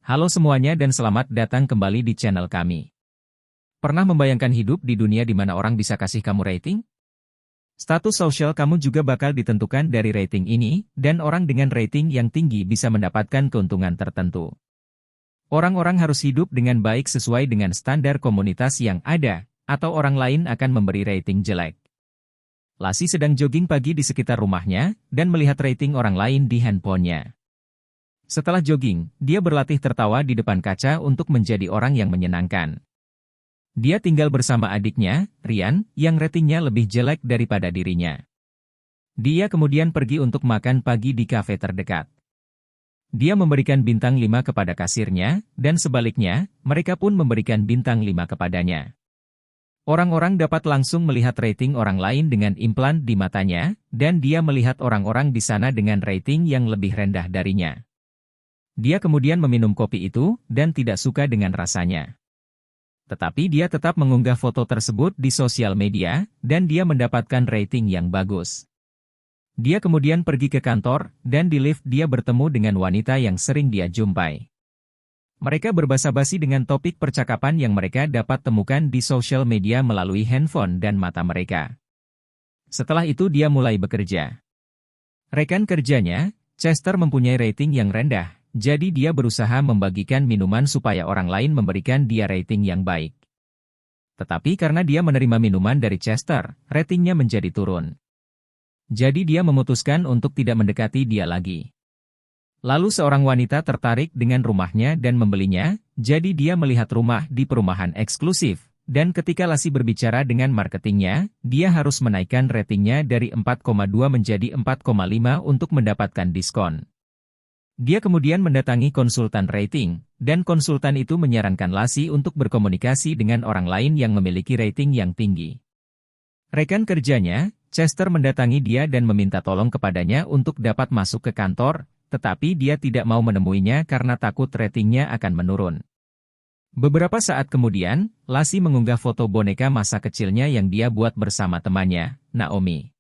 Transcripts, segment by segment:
Halo semuanya dan selamat datang kembali di channel kami. Pernah membayangkan hidup di dunia di mana orang bisa kasih kamu rating? Status sosial kamu juga bakal ditentukan dari rating ini, dan orang dengan rating yang tinggi bisa mendapatkan keuntungan tertentu. Orang-orang harus hidup dengan baik sesuai dengan standar komunitas yang ada, atau orang lain akan memberi rating jelek. Lassie sedang jogging pagi di sekitar rumahnya, dan melihat rating orang lain di handphonenya. Setelah jogging, dia berlatih tertawa di depan kaca untuk menjadi orang yang menyenangkan. Dia tinggal bersama adiknya, Ryan, yang ratingnya lebih jelek daripada dirinya. Dia kemudian pergi untuk makan pagi di kafe terdekat. Dia memberikan bintang 5 kepada kasirnya, dan sebaliknya, mereka pun memberikan bintang 5 kepadanya. Orang-orang dapat langsung melihat rating orang lain dengan implan di matanya, dan dia melihat orang-orang di sana dengan rating yang lebih rendah darinya. Dia kemudian meminum kopi itu, dan tidak suka dengan rasanya. Tetapi dia tetap mengunggah foto tersebut di sosial media, dan dia mendapatkan rating yang bagus. Dia kemudian pergi ke kantor, dan di lift dia bertemu dengan wanita yang sering dia jumpai. Mereka berbasa-basi dengan topik percakapan yang mereka dapat temukan di sosial media melalui handphone dan mata mereka. Setelah itu dia mulai bekerja. Rekan kerjanya, Chester, mempunyai rating yang rendah. Jadi dia berusaha membagikan minuman supaya orang lain memberikan dia rating yang baik. Tetapi karena dia menerima minuman dari Chester, ratingnya menjadi turun. Jadi dia memutuskan untuk tidak mendekati dia lagi. Lalu seorang wanita tertarik dengan rumahnya dan membelinya, jadi dia melihat rumah di perumahan eksklusif. Dan ketika Lassie berbicara dengan marketingnya, dia harus menaikkan ratingnya dari 4,2 menjadi 4,5 untuk mendapatkan diskon. Dia kemudian mendatangi konsultan rating, dan konsultan itu menyarankan Lassie untuk berkomunikasi dengan orang lain yang memiliki rating yang tinggi. Rekan kerjanya, Chester, mendatangi dia dan meminta tolong kepadanya untuk dapat masuk ke kantor, tetapi dia tidak mau menemuinya karena takut ratingnya akan menurun. Beberapa saat kemudian, Lassie mengunggah foto boneka masa kecilnya yang dia buat bersama temannya, Naomi.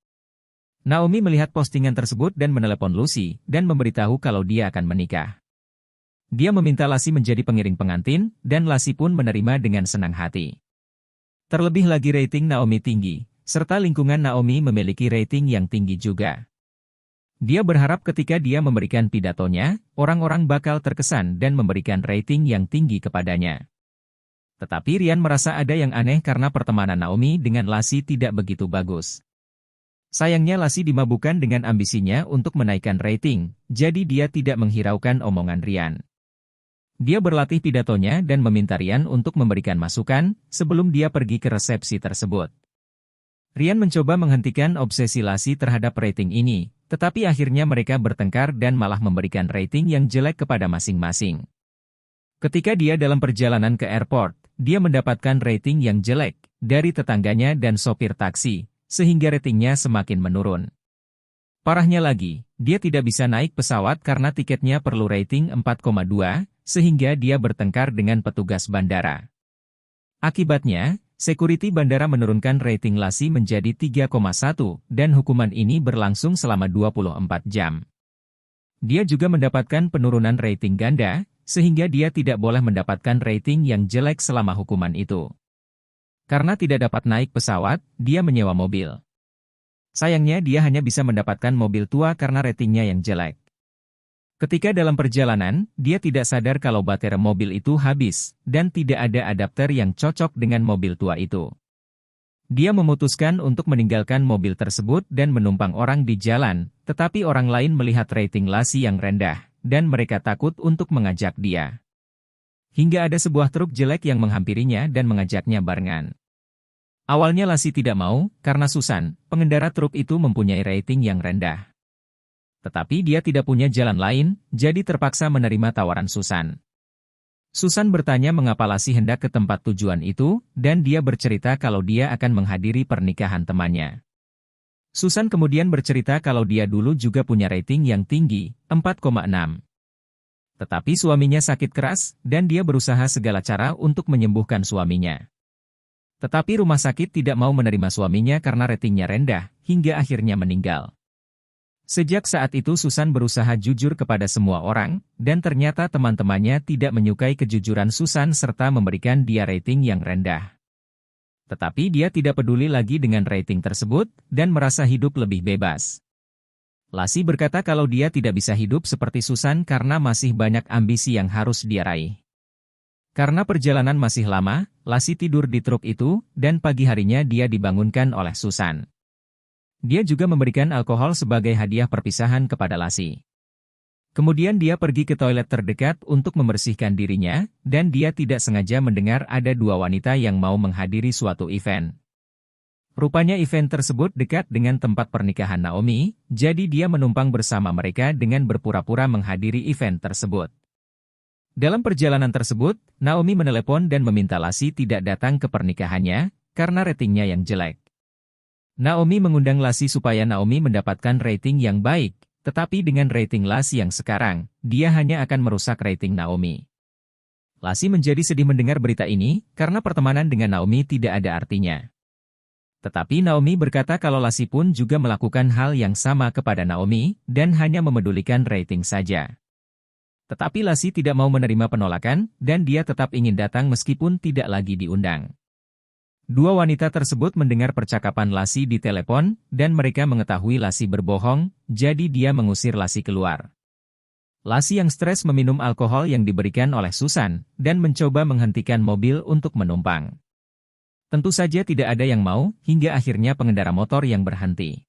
Naomi melihat postingan tersebut dan menelepon Lucy, dan memberitahu kalau dia akan menikah. Dia meminta Lassie menjadi pengiring pengantin, dan Lassie pun menerima dengan senang hati. Terlebih lagi rating Naomi tinggi, serta lingkungan Naomi memiliki rating yang tinggi juga. Dia berharap ketika dia memberikan pidatonya, orang-orang bakal terkesan dan memberikan rating yang tinggi kepadanya. Tetapi Ryan merasa ada yang aneh karena pertemanan Naomi dengan Lassie tidak begitu bagus. Sayangnya Lassie dimabukkan dengan ambisinya untuk menaikkan rating, jadi dia tidak menghiraukan omongan Ryan. Dia berlatih pidatonya dan meminta Ryan untuk memberikan masukan sebelum dia pergi ke resepsi tersebut. Ryan mencoba menghentikan obsesi Lassie terhadap rating ini, tetapi akhirnya mereka bertengkar dan malah memberikan rating yang jelek kepada masing-masing. Ketika dia dalam perjalanan ke airport, dia mendapatkan rating yang jelek dari tetangganya dan sopir taksi, sehingga ratingnya semakin menurun. Parahnya lagi, dia tidak bisa naik pesawat karena tiketnya perlu rating 4,2, sehingga dia bertengkar dengan petugas bandara. Akibatnya, security bandara menurunkan rating Lassie menjadi 3,1, dan hukuman ini berlangsung selama 24 jam. Dia juga mendapatkan penurunan rating ganda, sehingga dia tidak boleh mendapatkan rating yang jelek selama hukuman itu. Karena tidak dapat naik pesawat, dia menyewa mobil. Sayangnya dia hanya bisa mendapatkan mobil tua karena ratingnya yang jelek. Ketika dalam perjalanan, dia tidak sadar kalau baterai mobil itu habis, dan tidak ada adapter yang cocok dengan mobil tua itu. Dia memutuskan untuk meninggalkan mobil tersebut dan menumpang orang di jalan, tetapi orang lain melihat rating Lassie yang rendah, dan mereka takut untuk mengajak dia. Hingga ada sebuah truk jelek yang menghampirinya dan mengajaknya barengan. Awalnya Lassie tidak mau, karena Susan, pengendara truk itu mempunyai rating yang rendah. Tetapi dia tidak punya jalan lain, jadi terpaksa menerima tawaran Susan. Susan bertanya mengapa Lassie hendak ke tempat tujuan itu, dan dia bercerita kalau dia akan menghadiri pernikahan temannya. Susan kemudian bercerita kalau dia dulu juga punya rating yang tinggi, 4,6. Tetapi suaminya sakit keras, dan dia berusaha segala cara untuk menyembuhkan suaminya. Tetapi rumah sakit tidak mau menerima suaminya karena ratingnya rendah, hingga akhirnya meninggal. Sejak saat itu Susan berusaha jujur kepada semua orang, dan ternyata teman-temannya tidak menyukai kejujuran Susan serta memberikan dia rating yang rendah. Tetapi dia tidak peduli lagi dengan rating tersebut, dan merasa hidup lebih bebas. Lassie berkata kalau dia tidak bisa hidup seperti Susan karena masih banyak ambisi yang harus dia raih. Karena perjalanan masih lama, Lassie tidur di truk itu, dan pagi harinya dia dibangunkan oleh Susan. Dia juga memberikan alkohol sebagai hadiah perpisahan kepada Lassie. Kemudian dia pergi ke toilet terdekat untuk membersihkan dirinya, dan dia tidak sengaja mendengar ada dua wanita yang mau menghadiri suatu event. Rupanya event tersebut dekat dengan tempat pernikahan Naomi, jadi dia menumpang bersama mereka dengan berpura-pura menghadiri event tersebut. Dalam perjalanan tersebut, Naomi menelepon dan meminta Lassie tidak datang ke pernikahannya, karena ratingnya yang jelek. Naomi mengundang Lassie supaya Naomi mendapatkan rating yang baik, tetapi dengan rating Lassie yang sekarang, dia hanya akan merusak rating Naomi. Lassie menjadi sedih mendengar berita ini, karena pertemanan dengan Naomi tidak ada artinya. Tetapi Naomi berkata kalau Lassie pun juga melakukan hal yang sama kepada Naomi, dan hanya memedulikan rating saja. Tetapi Lassie tidak mau menerima penolakan, dan dia tetap ingin datang meskipun tidak lagi diundang. Dua wanita tersebut mendengar percakapan Lassie di telepon, dan mereka mengetahui Lassie berbohong, jadi dia mengusir Lassie keluar. Lassie yang stres meminum alkohol yang diberikan oleh Susan, dan mencoba menghentikan mobil untuk menumpang. Tentu saja tidak ada yang mau, hingga akhirnya pengendara motor yang berhenti.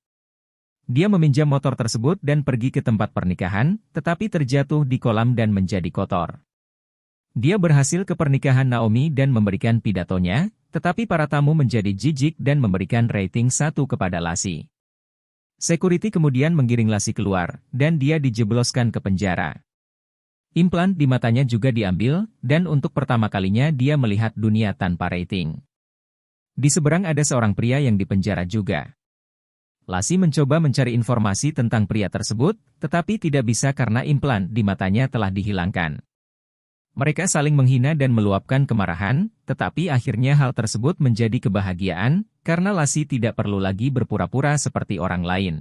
Dia meminjam motor tersebut dan pergi ke tempat pernikahan, tetapi terjatuh di kolam dan menjadi kotor. Dia berhasil ke pernikahan Naomi dan memberikan pidatonya, tetapi para tamu menjadi jijik dan memberikan rating 1 kepada Lassie. Security kemudian menggiring Lassie keluar, dan dia dijebloskan ke penjara. Implan di matanya juga diambil, dan untuk pertama kalinya dia melihat dunia tanpa rating. Di seberang ada seorang pria yang dipenjara juga. Lassie mencoba mencari informasi tentang pria tersebut, tetapi tidak bisa karena implan di matanya telah dihilangkan. Mereka saling menghina dan meluapkan kemarahan, tetapi akhirnya hal tersebut menjadi kebahagiaan, karena Lassie tidak perlu lagi berpura-pura seperti orang lain.